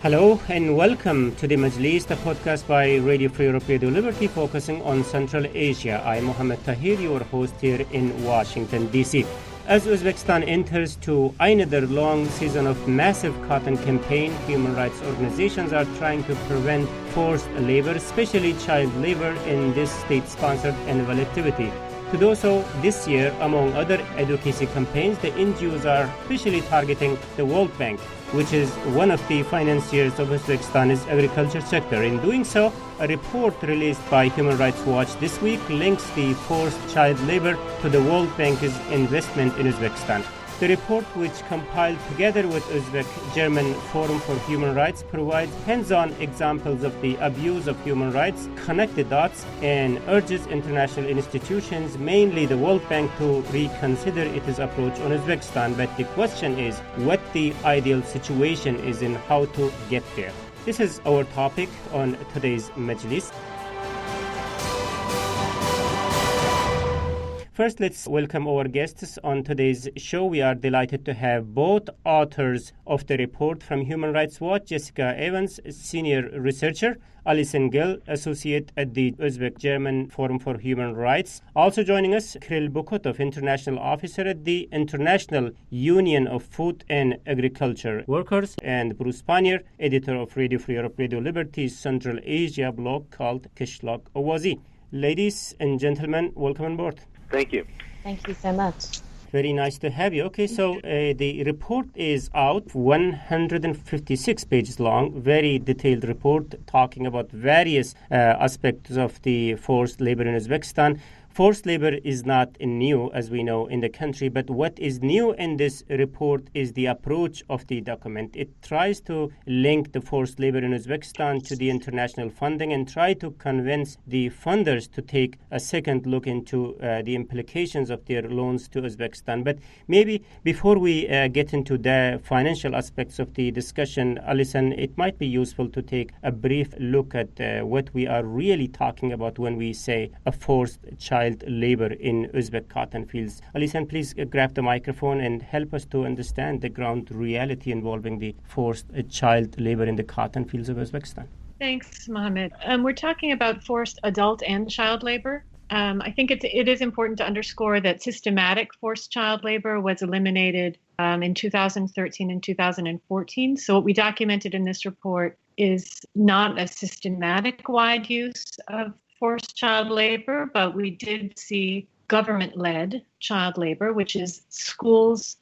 Hello and welcome to the Majlis, the podcast by Radio Free Europe, Radio Liberty, focusing on Central Asia. I'm Mohammed Tahir, your host here in Washington, D.C. As Uzbekistan enters to another long season of massive cotton campaign, human rights organizations are trying to prevent forced labor, especially child labor, in this state-sponsored annual activity. To do so this year, among other advocacy campaigns, the NGOs are especially targeting the World Bank, which is one of the financiers of Uzbekistan's agriculture sector. In doing so, a report released by Human Rights Watch this week links the forced child labor to the World Bank's investment in Uzbekistan. The report, which compiled together with Uzbek-German Forum for Human Rights, provides hands-on examples of the abuse of human rights, connected dots, and urges international institutions, mainly the World Bank, to reconsider its approach on Uzbekistan. But the question is what the ideal situation is and how to get there. This is our topic on today's Majlis. First, let's welcome our guests on today's show. We are delighted to have both authors of the report from Human Rights Watch, Jessica Evans, senior researcher, Alison Gill, associate at the Uzbek-German Forum for Human Rights. Also joining us, Kirill Bukotov, international officer at the International Union of Food and Agriculture Workers, and Bruce Pannier, editor of Radio Free Europe, Radio Liberty's Central Asia blog called Kishlok Owazi. Ladies and gentlemen, welcome on board. Thank you. Thank you so much. Very nice to have you. Okay, so the report is out, 156 pages long, very detailed report talking about various aspects of the forced labor in Uzbekistan. Forced labor is not new, as we know, in the country, but what is new in this report is the approach of the document. It tries to link the forced labor in Uzbekistan to the international funding and try to convince the funders to take a second look into the implications of their loans to Uzbekistan. But maybe before we get into the financial aspects of the discussion, Alison, it might be useful to take a brief look at what we are really talking about when we say a forced child labor in Uzbek cotton fields. Alison, please grab the microphone and help us to understand the ground reality involving the forced child labor in the cotton fields of Uzbekistan. Thanks, Mohammed. We're talking about forced adult and child labor. I think it is important to underscore that systematic forced child labor was eliminated in 2013 and 2014. So what we documented in this report is not a systematic wide use of forced child labor, but we did see government-led child labor, which is schools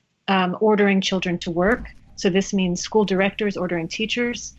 ordering children to work. So this means school directors ordering teachers,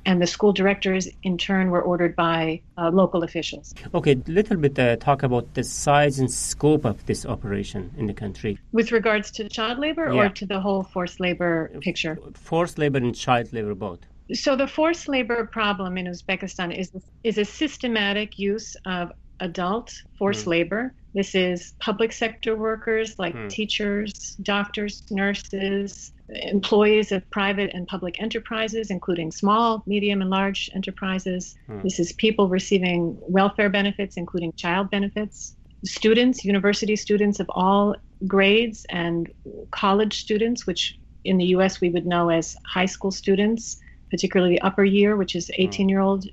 and the school directors in turn were ordered by local officials. Okay, a little bit talk about the size and scope of this operation in the country. With regards to child labor or to the whole forced labor picture? Forced labor and child labor both. So the forced labor problem in Uzbekistan is a systematic use of adult forced labor. This is public sector workers like teachers, doctors, nurses, employees of private and public enterprises, including small, medium, and large enterprises. This is people receiving welfare benefits, including child benefits. Students, university students of all grades, and college students, which in the U.S. we would know as high school students, particularly the upper year, which is 18-year-olds.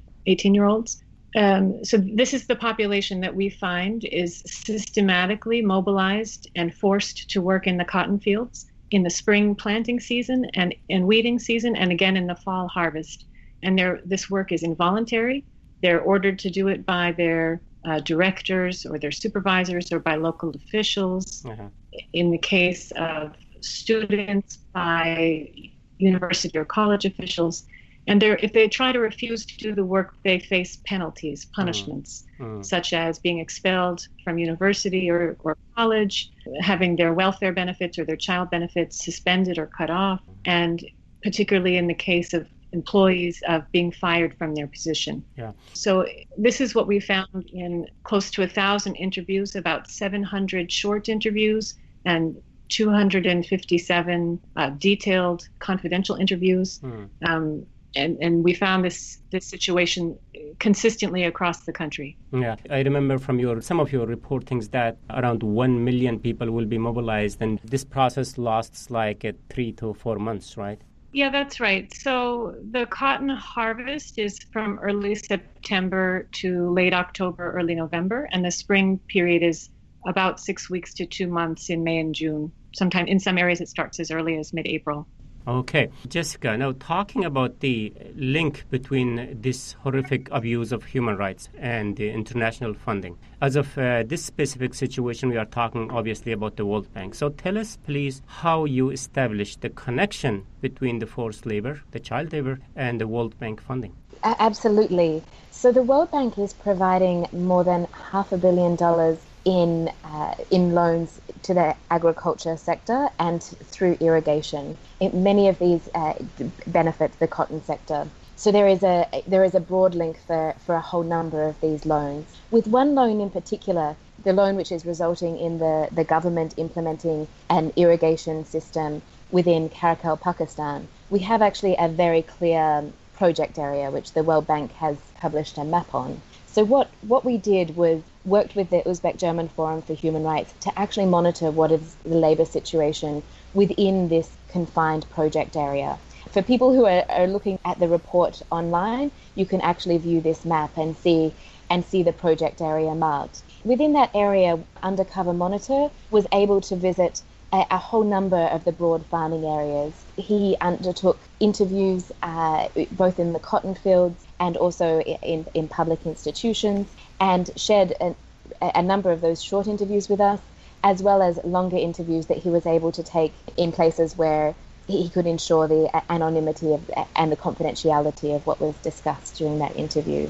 So this is the population that we find is systematically mobilized and forced to work in the cotton fields in the spring planting season and in weeding season, and again in the fall harvest. And this work is involuntary. They're ordered to do it by their directors or their supervisors or by local officials. In the case of students, by university or college officials, and if they try to refuse to do the work, they face penalties, punishments, such as being expelled from university or college, having their welfare benefits or their child benefits suspended or cut off, and particularly in the case of employees of being fired from their position. So this is what we found in close to 1,000 interviews, about 700 short interviews, and 257 detailed confidential interviews. And we found this situation consistently across the country. Yeah, I remember from some of your reportings that around 1 million people will be mobilized, and this process lasts like 3 to 4 months, right? Yeah, that's right. So the cotton harvest is from early September to late October, early November, and the spring period is about 6 weeks to 2 months in May and June. Sometimes in some areas it starts as early as mid-April. Okay, Jessica, now talking about the link between this horrific abuse of human rights and the international funding. As of this specific situation, we are talking obviously about the World Bank. So tell us, please, how you established the connection between the forced labor, the child labor, and the World Bank funding. Absolutely. So the World Bank is providing more than $500 million in loans to the agriculture sector and through irrigation. Many of these benefit the cotton sector. So there is a broad link for a whole number of these loans. With one loan in particular, the loan which is resulting in the government implementing an irrigation system within Karakhel, Pakistan, we have actually a very clear project area which the World Bank has published a map on. So what we did was worked with the Uzbek German Forum for Human Rights to actually monitor what is the labour situation within this confined project area. For people who are looking at the report online, you can actually view this map and see the project area marked. Within that area, Undercover Monitor was able to visit a whole number of the broad farming areas. He undertook interviews both in the cotton fields and also in public institutions, and shared a number of those short interviews with us, as well as longer interviews that he was able to take in places where he could ensure the anonymity and the confidentiality of what was discussed during that interview.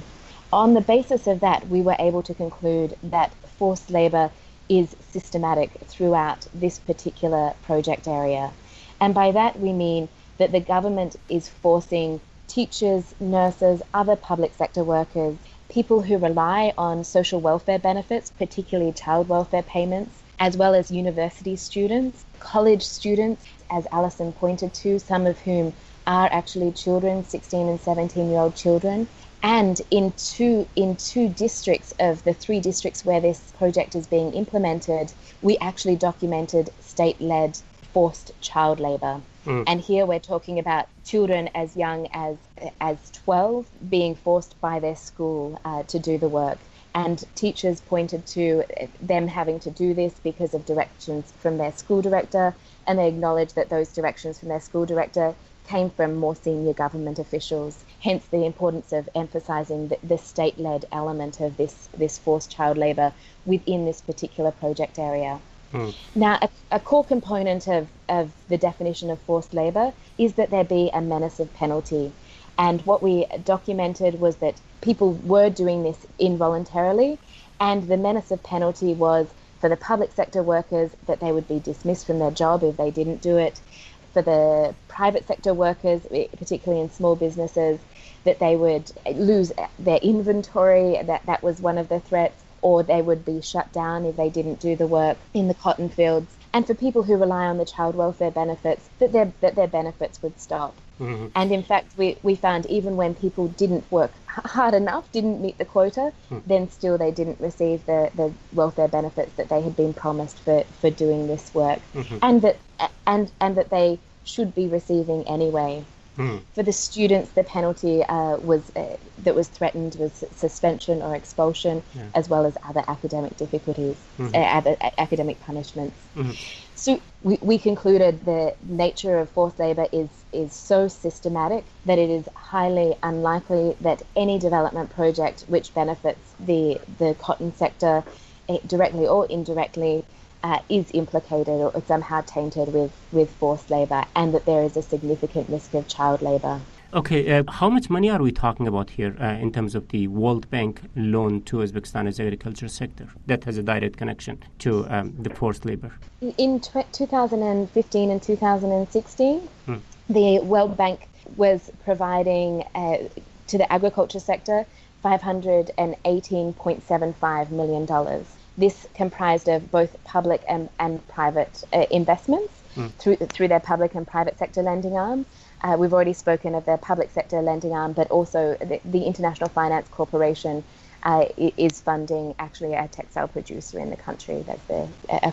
On the basis of that, we were able to conclude that forced labour is systematic throughout this particular project area. And by that we mean that the government is forcing teachers, nurses, other public sector workers, people who rely on social welfare benefits, particularly child welfare payments, as well as university students, college students, as Alison pointed to, some of whom are actually children, 16 and 17-year-old children. And in two districts of the 3 districts where this project is being implemented, we actually documented state-led forced child labour. And here we're talking about children as young as 12 being forced by their school to do the work. And teachers pointed to them having to do this because of directions from their school director, and they acknowledged that those directions from their school director came from more senior government officials, hence the importance of emphasising the state-led element of this forced child labour within this particular project area. Now, a core component of the definition of forced labour is that there be a menace of penalty. And what we documented was that people were doing this involuntarily, and the menace of penalty was for the public sector workers that they would be dismissed from their job if they didn't do it. For the private sector workers, particularly in small businesses, that they would lose their inventory, that was one of the threats, or they would be shut down if they didn't do the work in the cotton fields. And for people who rely on the child welfare benefits, that their benefits would stop. Mm-hmm. And in fact, we found even when people didn't work hard enough, didn't meet the quota, then still they didn't receive the welfare benefits that they had been promised for doing this work, and that they should be receiving anyway. For the students, the penalty that was threatened was suspension or expulsion, as well as other academic difficulties, other academic punishments. So we concluded the nature of forced labour is so systematic that it is highly unlikely that any development project which benefits the cotton sector directly or indirectly is implicated or somehow tainted with forced labour, and that there is a significant risk of child labour. Okay, how much money are we talking about here in terms of the World Bank loan to Uzbekistan's agriculture sector that has a direct connection to the forced labour? In 2015 and 2016, the World Bank was providing to the agriculture sector $518.75 million. This comprised of both public and private investments through their public and private sector lending arms. We've already spoken of their public sector lending arm, but also the International Finance Corporation is funding actually a textile producer in the country. That's a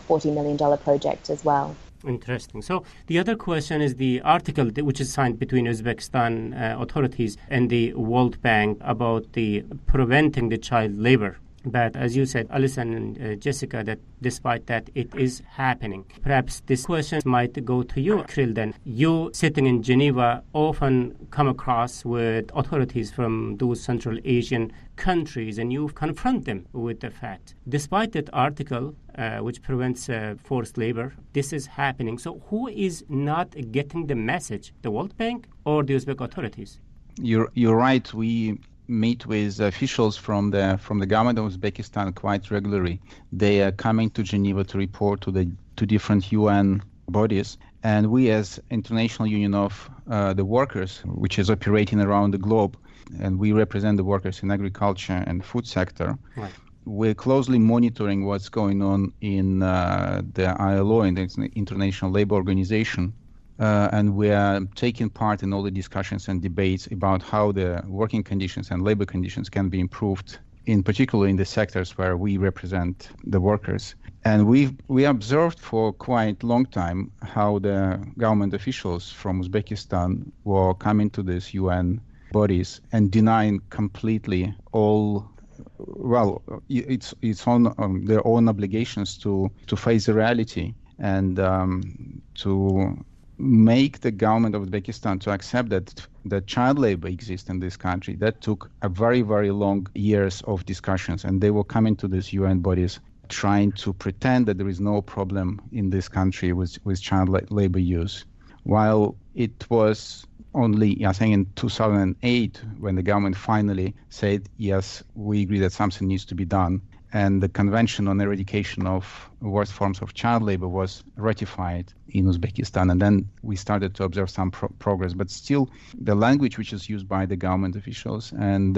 $40 million project as well. Interesting. So the other question is the article which is signed between Uzbekistan authorities and the World Bank about the preventing the child labor. But as you said, Alison and Jessica, that despite that, it is happening. Perhaps this question might go to you, Krill, then. You, sitting in Geneva, often come across with authorities from those Central Asian countries, and you confront them with the fact. Despite that article, which prevents forced labor, this is happening. So who is not getting the message, the World Bank or the Uzbek authorities? You're right. We meet with officials from the government of Uzbekistan quite regularly. They are coming to Geneva to report to the two different UN bodies, and we as International Union of the Workers, which is operating around the globe, and we represent the workers in agriculture and food sector. Right. We're closely monitoring what's going on in the ILO, in the International Labour Organization. And we are taking part in all the discussions and debates about how the working conditions and labor conditions can be improved, in particular in the sectors where we represent the workers. And we observed for quite a long time how the government officials from Uzbekistan were coming to these UN bodies and denying completely all. Well, it's on their own obligations to face the reality and to make the government of Uzbekistan to accept that child labor exists in this country. That took a very, very long years of discussions, and they were coming to these UN bodies trying to pretend that there is no problem in this country with child labor use. While it was only, I think, in 2008 when the government finally said, yes, we agree that something needs to be done. And the Convention on Eradication of Worst Forms of Child Labor was ratified in Uzbekistan. And then we started to observe some progress. But still, the language which is used by the government officials and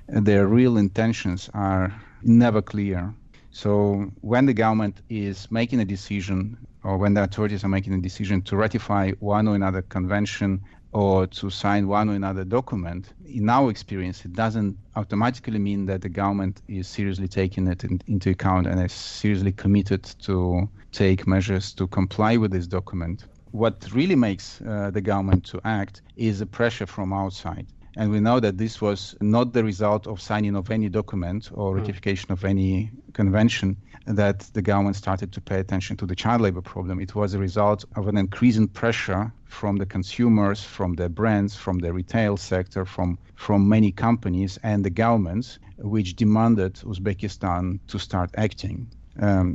their real intentions are never clear. So when the government is making a decision, or when the authorities are making a decision to ratify one or another convention or to sign one or another document, in our experience, it doesn't automatically mean that the government is seriously taking it into account and is seriously committed to take measures to comply with this document. What really makes the government to act is the pressure from outside. And we know that this was not the result of signing of any document or ratification of any convention that the government started to pay attention to the child labor problem. It was a result of an increasing pressure from the consumers, from the brands, from the retail sector, from many companies and the governments, which demanded Uzbekistan to start acting.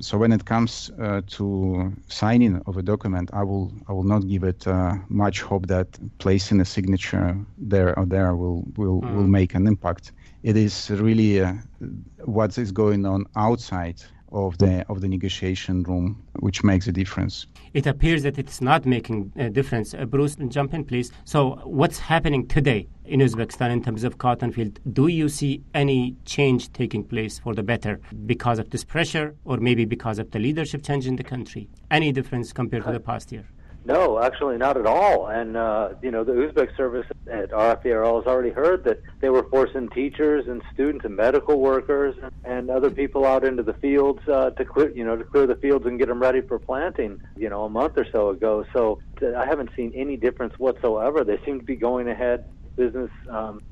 So when it comes to signing of a document, I will not give it much hope that placing a signature there will make an impact. It is really what is going on outside of the negotiation room which makes a difference. It appears that it's not making a difference. Bruce, jump in, please. So what's happening today in Uzbekistan in terms of cotton field? Do you see any change taking place for the better because of this pressure or maybe because of the leadership change in the country? Any difference compared to the past year? No, actually not at all. And, the Uzbek service at RFERL has already heard that they were forcing teachers and students and medical workers and other people out into the fields to clear the fields and get them ready for planting, a month or so ago. So I haven't seen any difference whatsoever. They seem to be going ahead business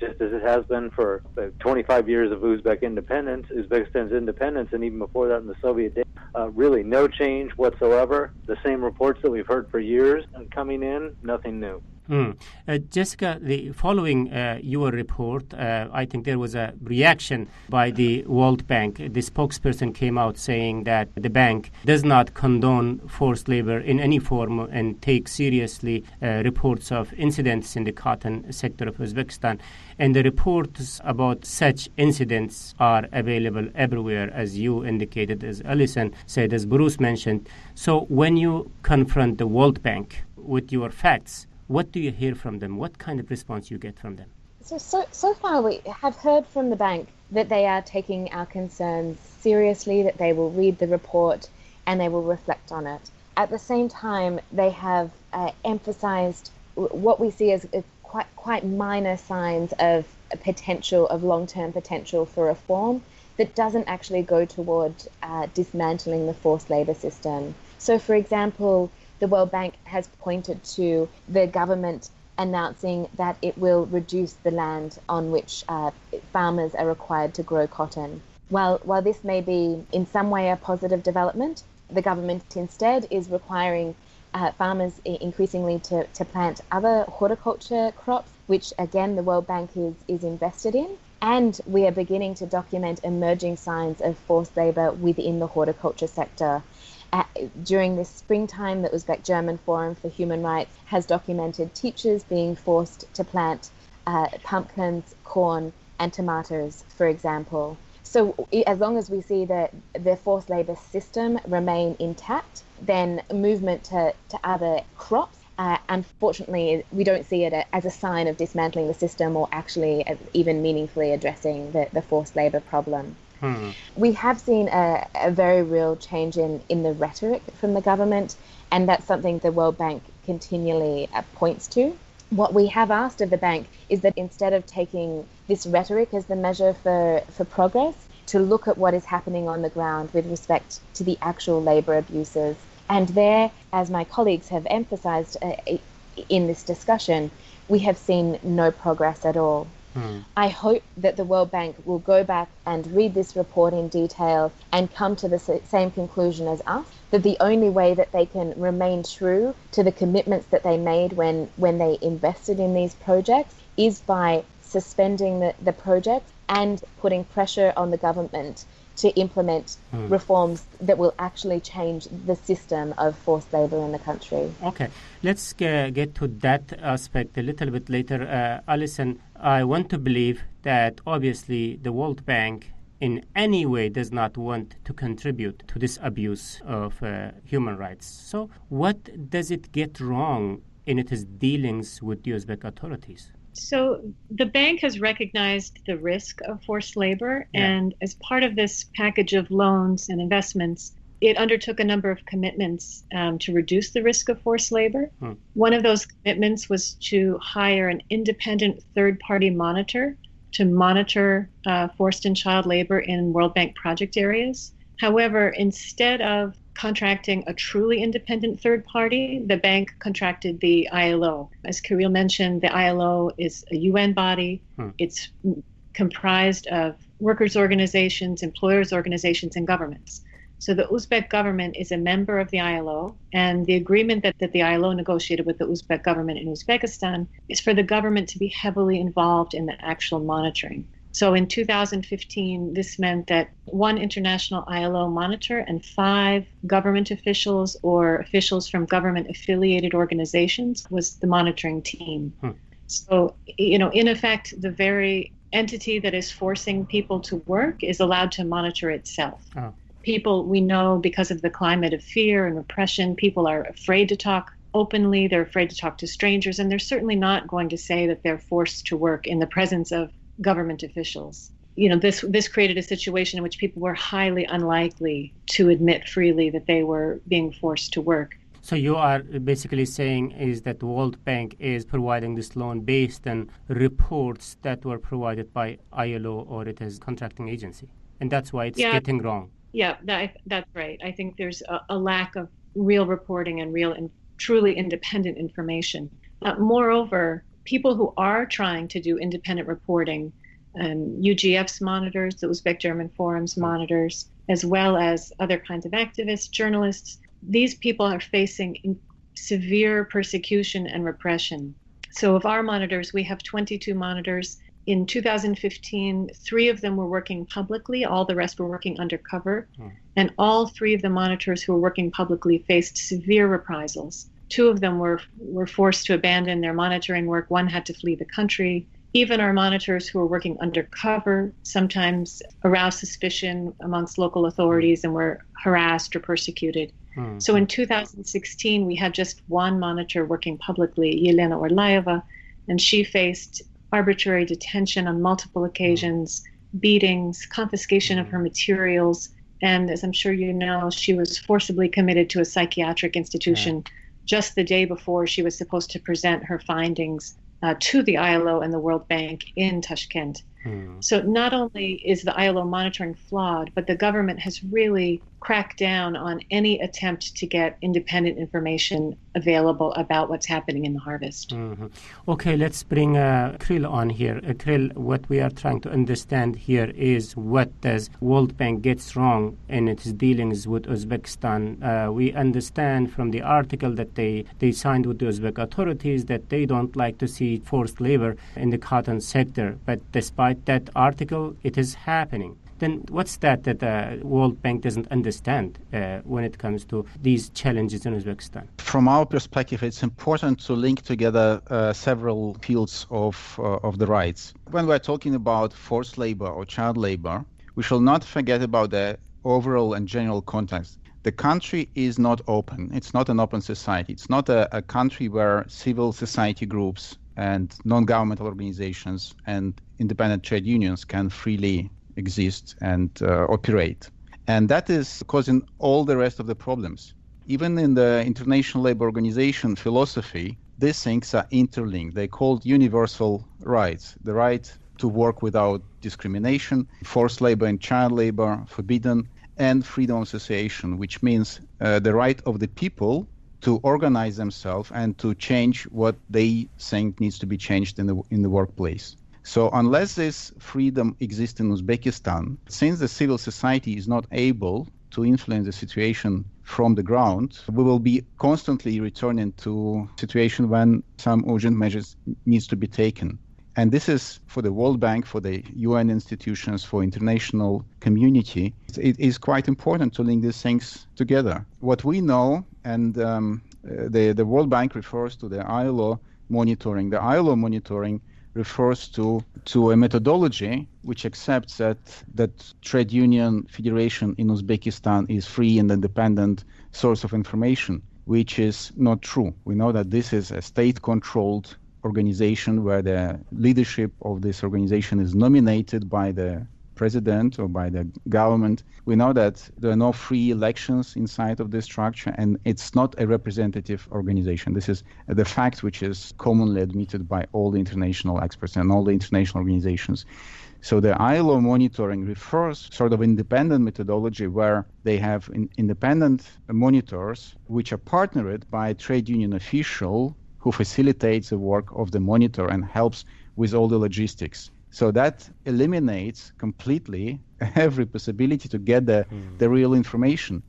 just as it has been for 25 years of Uzbekistan's independence, and even before that in the Soviet days. Really no change whatsoever. The same reports that we've heard for years coming in, nothing new. Jessica, following your report, I think there was a reaction by the World Bank. The spokesperson came out saying that the bank does not condone forced labor in any form and take seriously reports of incidents in the cotton sector of Uzbekistan. And the reports about such incidents are available everywhere, as you indicated, as Alison said, as Bruce mentioned. So when you confront the World Bank with your facts, what do you hear from them? What kind of response you get from them? So far we have heard from the bank that they are taking our concerns seriously, that they will read the report and they will reflect on it. At the same time, they have emphasized what we see as quite minor signs of long-term potential for reform that doesn't actually go toward dismantling the forced labor system. So, for example, the World Bank has pointed to the government announcing that it will reduce the land on which farmers are required to grow cotton. While this may be in some way a positive development, the government instead is requiring farmers increasingly to plant other horticulture crops, which again the World Bank is invested in. And we are beginning to document emerging signs of forced labour within the horticulture sector. During this springtime, the Uzbek German Forum for Human Rights has documented teachers being forced to plant pumpkins, corn, and tomatoes, for example. So as long as we see the forced labour system remain intact, then movement to other crops, unfortunately, we don't see it as a sign of dismantling the system or actually even meaningfully addressing the forced labour problem. We have seen a very real change in the rhetoric from the government, and that's something the World Bank continually points to. What we have asked of the bank is that instead of taking this rhetoric as the measure for progress, to look at what is happening on the ground with respect to the actual labour abuses. And there, as my colleagues have emphasised in this discussion, we have seen no progress at all. I hope that the World Bank will go back and read this report in detail and come to the same conclusion as us, that the only way that they can remain true to the commitments that they made when they invested in these projects is by suspending the projects and putting pressure on the government to implement reforms that will actually change the system of forced labour in the country. Okay, let's get to that aspect a little bit later. Alison, I want to believe that obviously the World Bank in any way does not want to contribute to this abuse of human rights. So what does it get wrong in its dealings with the Uzbek authorities? So the bank has recognized the risk of forced labor, and as part of this package of loans and investments, it undertook a number of commitments to reduce the risk of forced labor. One of those commitments was to hire an independent third-party monitor to monitor forced and child labor in World Bank project areas. However, instead of contracting a truly independent third party, the bank contracted the ILO. As Kirill mentioned, the ILO is a UN body. It's comprised of workers' organizations, employers' organizations, and governments. So the Uzbek government is a member of the ILO, and the agreement that the ILO negotiated with the Uzbek government in Uzbekistan is for the government to be heavily involved in the actual monitoring. So in 2015, this meant that one international ILO monitor and 5 government officials or officials from government-affiliated organizations was the monitoring team. So, in effect, the very entity that is forcing people to work is allowed to monitor itself. People, we know, because of the climate of fear and repression, people are afraid to talk openly, they're afraid to talk to strangers, and they're certainly not going to say that they're forced to work in the presence of government officials. This created a situation in which people were highly unlikely to admit freely that they were being forced to work. So you are basically saying is that the World Bank is providing this loan based on reports that were provided by ILO or it is contracting agency, and that's why it's getting wrong. Yeah, that's right. I think there's a lack of real reporting and real and truly independent information. Moreover, people who are trying to do independent reporting, UGF's monitors, the Uzbek German Forum's monitors, as well as other kinds of activists, journalists, these people are facing severe persecution and repression. So of our monitors, we have 22 monitors. In 2015, 3 of them were working publicly. All the rest were working undercover. And all 3 of the monitors who were working publicly faced severe reprisals. 2 of them were forced to abandon their monitoring work. 1 had to flee the country. Even our monitors who were working undercover sometimes aroused suspicion amongst local authorities and were harassed or persecuted. So in 2016, we had just 1 monitor working publicly, Yelena Orlayeva, and she faced arbitrary detention on multiple occasions, beatings, confiscation of her materials, and as I'm sure you know, she was forcibly committed to a psychiatric institution just the day before she was supposed to present her findings to the ILO and the World Bank in Tashkent. So not only is the ILO monitoring flawed, but the government has really crack down on any attempt to get independent information available about what's happening in the harvest. Mm-hmm. Okay, let's bring Krill on here. Krill, what we are trying to understand here is what does World Bank gets wrong in its dealings with Uzbekistan. We understand from the article that they signed with the Uzbek authorities that they don't like to see forced labor in the cotton sector. But despite that article, it is happening. Then what's that the World Bank doesn't understand when it comes to these challenges in Uzbekistan? From our perspective, it's important to link together several fields of the rights. When we're talking about forced labor or child labor, we shall not forget about the overall and general context. The country is not open. It's not an open society. It's not a country where civil society groups and non-governmental organizations and independent trade unions can freely exist and operate. And that is causing all the rest of the problems. Even in the International Labour Organization philosophy, these things are interlinked. They're called universal rights. The right to work without discrimination, forced labor and child labor forbidden, and freedom of association, which means the right of the people to organize themselves and to change what they think needs to be changed in the workplace. So unless this freedom exists in Uzbekistan, since the civil society is not able to influence the situation from the ground, we will be constantly returning to a situation when some urgent measures needs to be taken. And this is for the World Bank, for the UN institutions, for international community. It is quite important to link these things together. What we know, and the World Bank refers to the ILO monitoring. The ILO monitoring refers to a methodology which accepts that trade union federation in Uzbekistan is free and independent source of information, which is not true. We know that this is a state-controlled organization where the leadership of this organization is nominated by the president or by the government. We know that there are no free elections inside of this structure, and it's not a representative organization. This is the fact which is commonly admitted by all the international experts and all the international organizations. So the ILO monitoring refers sort of independent methodology where they have independent monitors which are partnered by a trade union official who facilitates the work of the monitor and helps with all the logistics. So that eliminates completely every possibility to get the real information.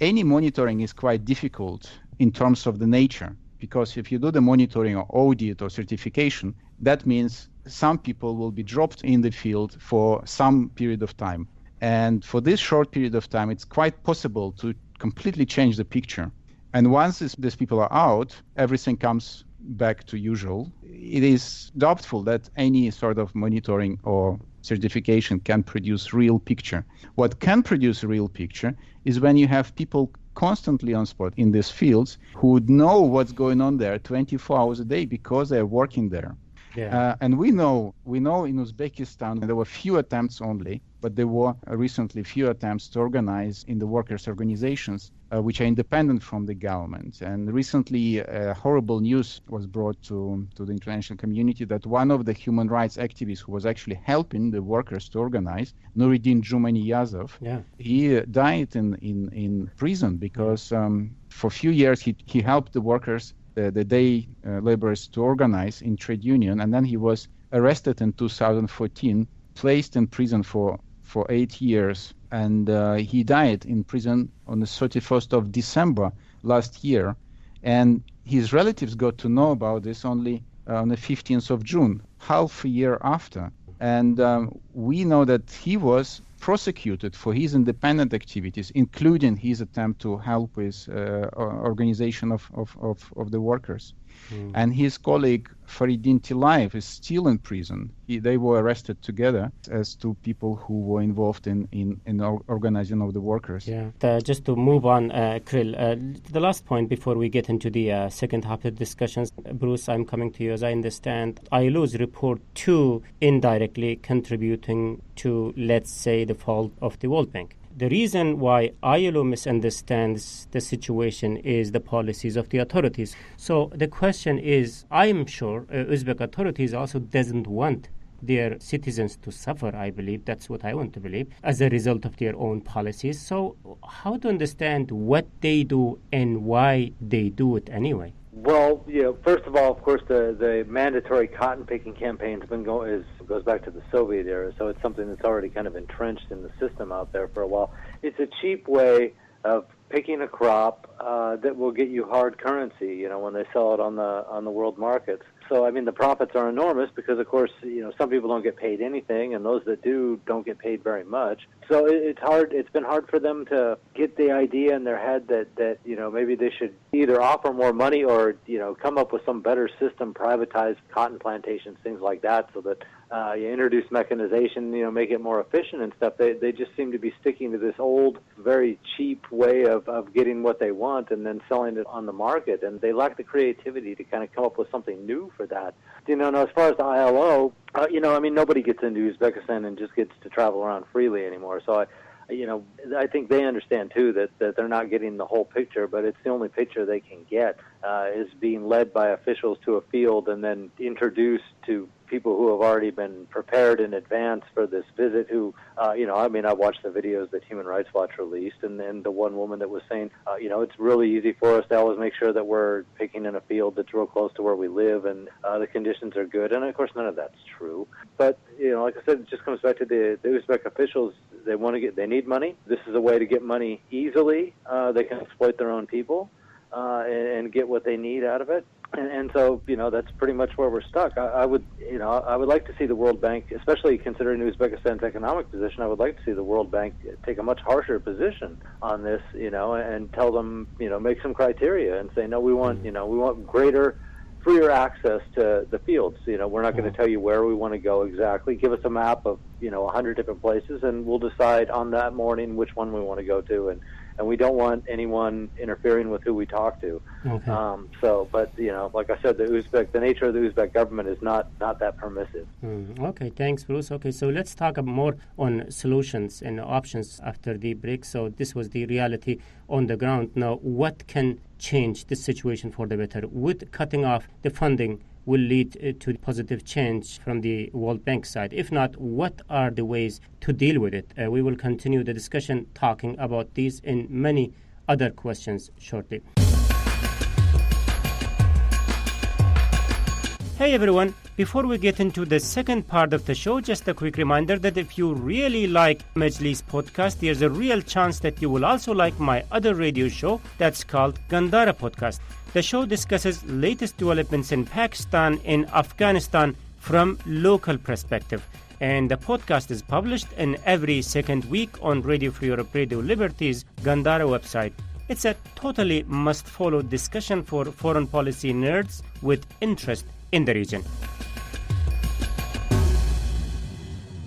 Any monitoring is quite difficult in terms of the nature, because if you do the monitoring or audit or certification, that means some people will be dropped in the field for some period of time. And for this short period of time, it's quite possible to completely change the picture. And once these people are out, everything comes back to usual. It is doubtful that any sort of monitoring or certification can produce real picture. What can produce a real picture is when you have people constantly on spot in these fields who would know what's going on there 24 hours a day because they're working there. Yeah. And we know in Uzbekistan there were few attempts only, but there were recently few attempts to organize in the workers' organizations which are independent from the government. And recently horrible news was brought to the international community that one of the human rights activists who was actually helping the workers to organize, Nuruddin Jumaniyazov, he died in prison because for a few years he helped the workers, the day laborers, to organize in trade union, and then he was arrested in 2014, placed in prison for 8 years, and he died in prison on the 31st of December last year. And his relatives got to know about this only on the 15th of June, half a year after. And we know that he was prosecuted for his independent activities, including his attempt to help with organization of the workers. And his colleague Faridin Tilayev is still in prison. They were arrested together as two people who were involved in organizing of the workers. Yeah. Just to move on, Krill, the last point before we get into the second half of the discussions, Bruce, I'm coming to you. As I understand, ILO's report too indirectly contributing to, let's say, the fall of the World Bank. The reason why ILO misunderstands the situation is the policies of the authorities. So the question is, I am sure Uzbek authorities also doesn't want their citizens to suffer, I believe. That's what I want to believe, as a result of their own policies. So how to understand what they do and why they do it anyway? Well, first of all, of course, the mandatory cotton picking campaign goes back to the Soviet era, so it's something that's already kind of entrenched in the system out there for a while. It's a cheap way of picking a crop that will get you hard currency, when they sell it on the world markets. So, I mean, the profits are enormous because, of course, some people don't get paid anything, and those that do don't get paid very much. So it's hard. It's been hard for them to get the idea in their head that maybe they should either offer more money or, come up with some better system, privatize cotton plantations, things like that, so that you introduce mechanization, make it more efficient and stuff. They just seem to be sticking to this old, very cheap way of getting what they want and then selling it on the market. And they lack the creativity to kind of come up with something new for that. Now, as far as the ILO, nobody gets into Uzbekistan and just gets to travel around freely anymore. So I think they understand too that they're not getting the whole picture, but it's the only picture they can get is being led by officials to a field and then introduced to people who have already been prepared in advance for this visit I watched the videos that Human Rights Watch released, and then the one woman that was saying, it's really easy for us to always make sure that we're picking in a field that's real close to where we live and the conditions are good. And of course, none of that's true. But, like I said, it just comes back to the Uzbek officials. They need money. This is a way to get money easily. They can exploit their own people and get what they need out of it. And so, that's pretty much where we're stuck. I would like to see the World Bank, especially considering Uzbekistan's economic position, I would like to see the World Bank take a much harsher position on this, and tell them, make some criteria and say, no, we want greater, freer access to the fields. We're not going to tell you where we want to go exactly. Give us a map of, 100 different places, and we'll decide on that morning which one we want to go to. And we don't want anyone interfering with who we talk to. Okay. Like I said, the nature of the Uzbek government is not that permissive. Okay, thanks, Bruce. Okay, so let's talk more on solutions and options after the break. So this was the reality on the ground. Now, what can change this situation for the better? Would cutting off the funding will lead to positive change from the World Bank side? If not, what are the ways to deal with it? We will continue the discussion talking about these and many other questions shortly. Hey everyone, before we get into the second part of the show, just a quick reminder that if you really like Majlis podcast, there's a real chance that you will also like my other radio show that's called Gandhara Podcast. The show discusses latest developments in Pakistan and Afghanistan from local perspective. And the podcast is published in every second week on Radio Free Europe Radio Liberty's Gandhara website. It's a totally must-follow discussion for foreign policy nerds with interest in the region.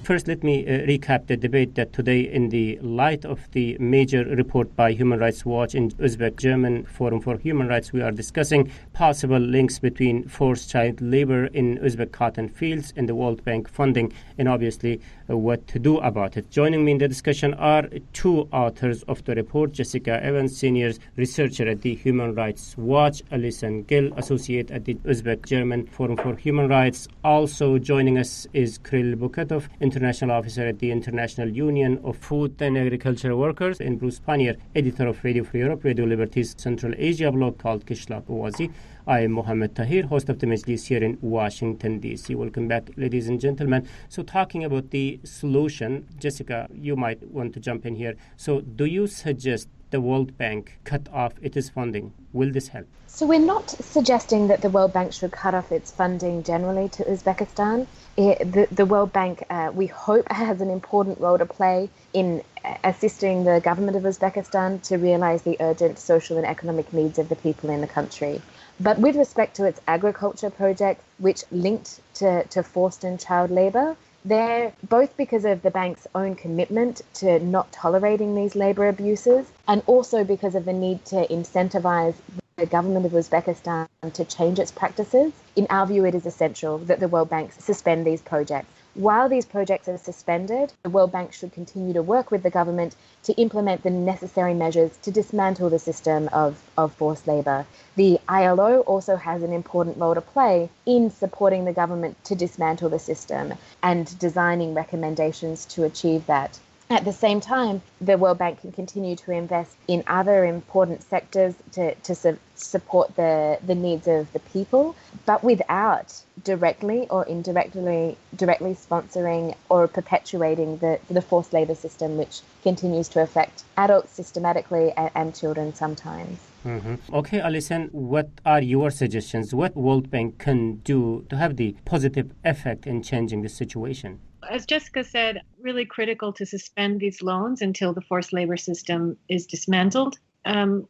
First, let me recap the debate that today, in the light of the major report by Human Rights Watch and Uzbek German Forum for Human Rights, we are discussing possible links between forced child labor in Uzbek cotton fields and the World Bank funding, and obviously what to do about it. Joining me in the discussion are two authors of the report: Jessica Evans, senior researcher at the Human Rights Watch; Alison Gill, associate at the Uzbek German Forum for Human Rights. Also joining us is Kirill Buketov, international officer at the International Union of Food and Agriculture Workers, and Bruce Pannier, editor of Radio Free Europe, Radio Liberty's Central Asia blog called Kishlak Owazi. I am Mohammed Tahir, host of the Majlis here in Washington, D.C. Welcome back, ladies and gentlemen. So talking about the solution, Jessica, you might want to jump in here. So do you suggest the World Bank cut off its funding? Will this help? So we're not suggesting that the World Bank should cut off its funding generally to Uzbekistan. The World Bank, we hope, has an important role to play in assisting the government of Uzbekistan to realize the urgent social and economic needs of the people in the country. But with respect to its agriculture projects, which linked to forced and child labor, they're both because of the bank's own commitment to not tolerating these labor abuses, and also because of the need to incentivize the government of Uzbekistan to change its practices. In our view, it is essential that the World Bank suspend these projects. while these projects are suspended, the World Bank should continue to work with the government to implement the necessary measures to dismantle the system of forced labour. The ILO also has an important role to play in supporting the government to dismantle the system and designing recommendations to achieve that. At the same time, the World Bank can continue to invest in other important sectors to support the needs of the people, but without directly or indirectly sponsoring or perpetuating the forced labour system, which continues to affect adults systematically and children sometimes. Mm-hmm. Okay, Alison, what are your suggestions? What World Bank can do to have the positive effect in changing the situation? As Jessica said, really critical to suspend these loans until the forced labor system is dismantled.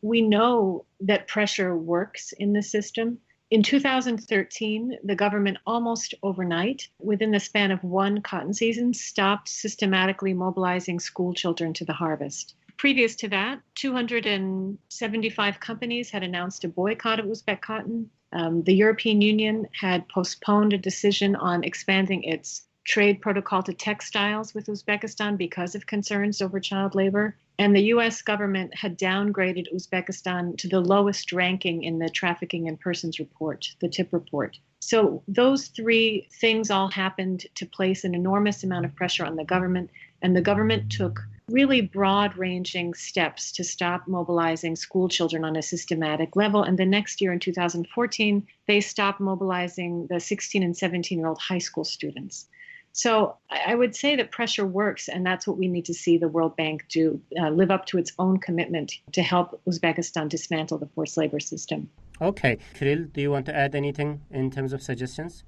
We know that pressure works in the system. In 2013, the government almost overnight, within the span of one cotton season, stopped systematically mobilizing school children to the harvest. Previous to that, 275 companies had announced a boycott of Uzbek cotton. The European Union had postponed a decision on expanding its trade protocol to textiles with Uzbekistan because of concerns over child labor. And the U.S. government had downgraded Uzbekistan to the lowest ranking in the Trafficking in Persons report, the TIP report. So those three things all happened to place an enormous amount of pressure on the government, and the government took really broad-ranging steps to stop mobilizing school children on a systematic level. And the next year, in 2014, they stopped mobilizing the 16 and 17-year-old high school students. So I would say that pressure works, and that's what we need to see the World Bank do, live up to its own commitment to help Uzbekistan dismantle the forced labor system. Okay. Kirill, do you want to add anything in terms of suggestions?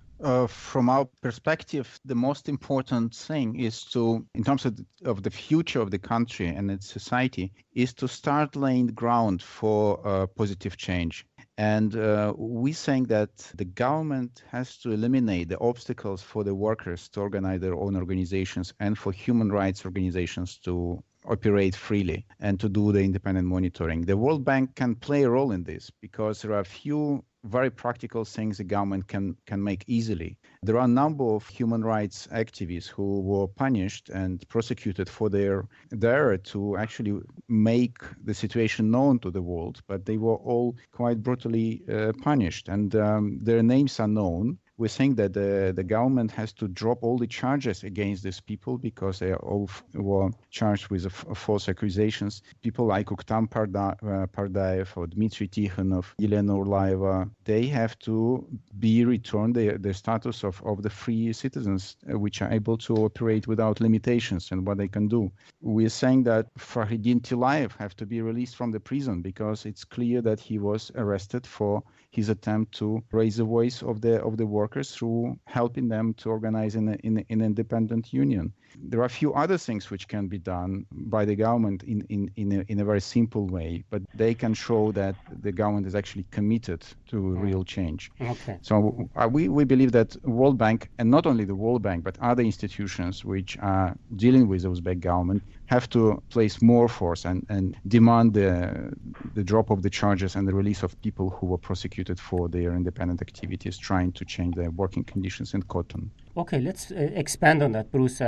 From our perspective, the most important thing is to, in terms of the future of the country and its society, is to start laying the ground for positive change. And we think that the government has to eliminate the obstacles for the workers to organize their own organizations and for human rights organizations to operate freely and to do the independent monitoring. The World Bank can play a role in this because there are a few very practical things the government can make easily. There are a number of human rights activists who were punished and prosecuted for their dare to actually make the situation known to the world, but they were all quite brutally punished, and their names are known. We think that the government has to drop all the charges against these people because they all were charged with false accusations. People like Uktam Pardaev or Dmitry Tikhonov, Yelena Urlaeva, they have to be returned the status of the free citizens, which are able to operate without limitations and what they can do. We're saying that Fakhreddin Tilayev have to be released from the prison because it's clear that he was arrested for his attempt to raise the voice of the workers through helping them to organize in an independent union. There are a few other things which can be done by the government in a very simple way, but they can show that the government is actually committed to real change. Okay. So we believe that World Bank, and not only the World Bank, but other institutions which are dealing with the Uzbek government, have to place more force and demand the drop of the charges and the release of people who were prosecuted for their independent activities trying to change their working conditions in cotton. Okay, let's expand on that, Bruce.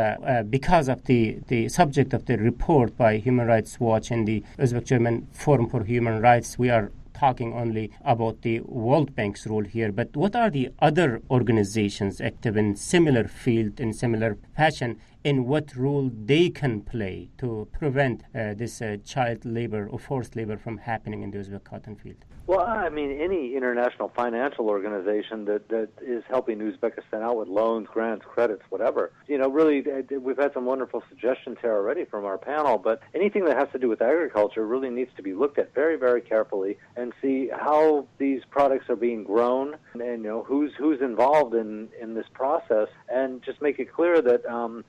Because of the subject of the report by Human Rights Watch and the Uzbek-German Forum for Human Rights, we are talking only about the World Bank's role here. But what are the other organizations active in similar field, in similar fashion, in what role they can play to prevent this child labor or forced labor from happening in the Uzbek cotton field? Well, I mean, any international financial organization that is helping Uzbekistan out with loans, grants, credits, whatever. You know, really, we've had some wonderful suggestions here already from our panel, but anything that has to do with agriculture really needs to be looked at very, very carefully and see how these products are being grown and you know, who's involved in this process, and just make it clear that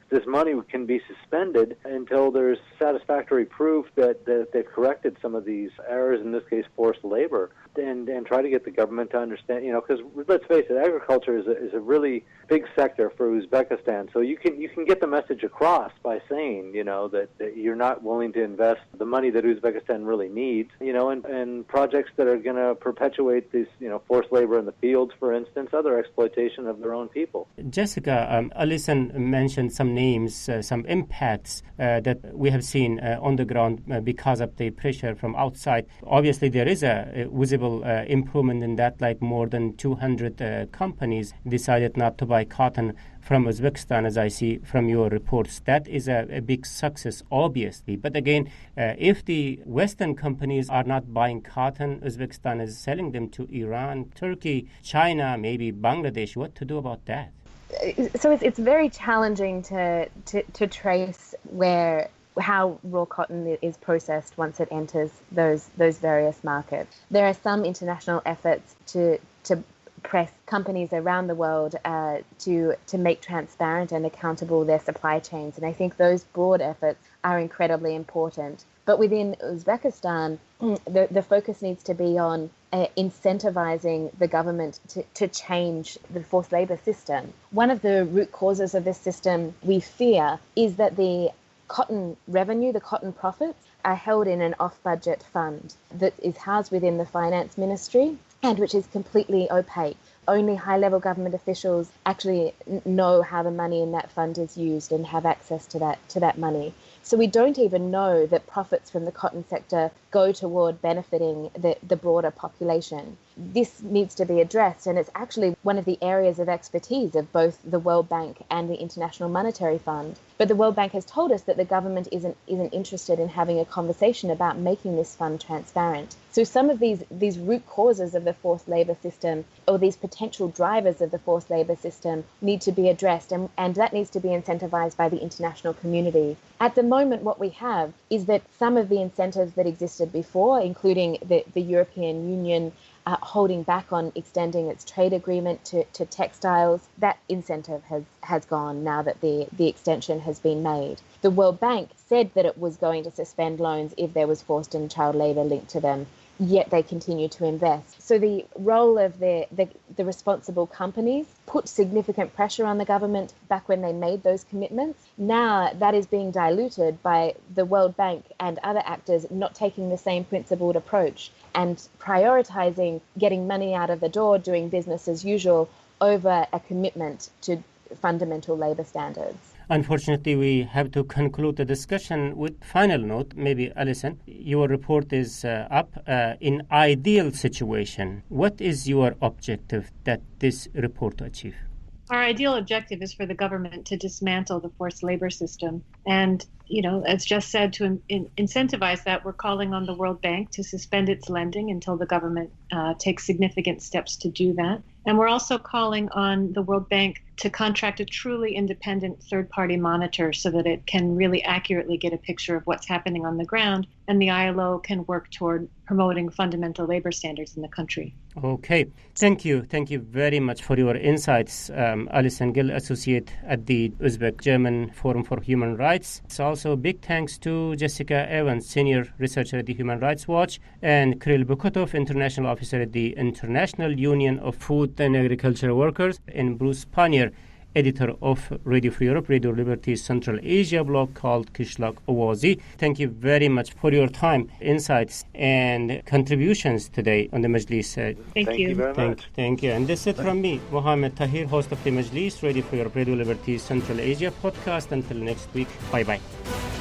this money can be suspended until there's satisfactory proof that they've corrected some of these errors, in this case, forced labor. and try to get the government to understand, because let's face it, agriculture is a really big sector for Uzbekistan. So you can get the message across by saying, that you're not willing to invest the money that Uzbekistan really needs, and projects that are going to perpetuate this, forced labor in the fields, for instance, other exploitation of their own people. Jessica, Alison mentioned some names, some impacts that we have seen on the ground because of the pressure from outside. Obviously, there is a visible improvement in that, like more than 200 companies decided not to buy cotton from Uzbekistan, as I see from your reports. That is a big success, obviously. But again, if the Western companies are not buying cotton, Uzbekistan is selling them to Iran, Turkey, China, maybe Bangladesh. What to do about that? So it's very challenging to trace how raw cotton is processed once it enters those various markets. There are some international efforts to press companies around the world to make transparent and accountable their supply chains, and I think those broad efforts are incredibly important. But within Uzbekistan, the focus needs to be on incentivizing the government to change the forced labor system. One of the root causes of this system, we fear, is that the cotton revenue, the cotton profits, are held in an off-budget fund that is housed within the finance ministry and which is completely opaque. Only high-level government officials actually know how the money in that fund is used and have access to that money. So we don't even know that profits from the cotton sector go toward benefiting the broader population. This needs to be addressed, and it's actually one of the areas of expertise of both the World Bank and the International Monetary Fund. But the World Bank has told us that the government isn't interested in having a conversation about making this fund transparent. So some of these root causes of the forced labor system, or these potential drivers of the forced labor system, need to be addressed, and that needs to be incentivized by the international community. At the moment, what we have is that some of the incentives that existed before, including the European Union holding back on extending its trade agreement to textiles, that incentive has gone now that the extension has been made. The World Bank said that it was going to suspend loans if there was forced and child labor linked to them, yet they continue to invest. So the role of the responsible companies put significant pressure on the government back when they made those commitments. Now that is being diluted by the World Bank and other actors not taking the same principled approach and prioritizing getting money out of the door, doing business as usual, over a commitment to fundamental labor standards. Unfortunately, we have to conclude the discussion with final note. Maybe, Alison, your report is up. In ideal situation, what is your objective that this report achieve? Our ideal objective is for the government to dismantle the forced labor system. And, as Jess said, to incentivize that, we're calling on the World Bank to suspend its lending until the government takes significant steps to do that. And we're also calling on the World Bank to contract a truly independent third-party monitor so that it can really accurately get a picture of what's happening on the ground, and the ILO can work toward promoting fundamental labor standards in the country. Okay. Thank you. Thank you very much for your insights. Alison Gill, Associate at the Uzbek-German Forum for Human Rights. It's also big thanks to Jessica Evans, Senior Researcher at the Human Rights Watch, and Kirill Bukotov, International Officer at the International Union of Food and Agriculture Workers, and Bruce Pannier, editor of Radio Free Europe, Radio Liberty's Central Asia blog called Kishlak Owazi. Thank you very much for your time, insights, and contributions today on the Majlis. Thank you very much. Thank you. And that's it from me, Mohammed Tahir, host of the Majlis, Radio Free Europe, Radio Liberty's Central Asia podcast. Until next week, bye-bye.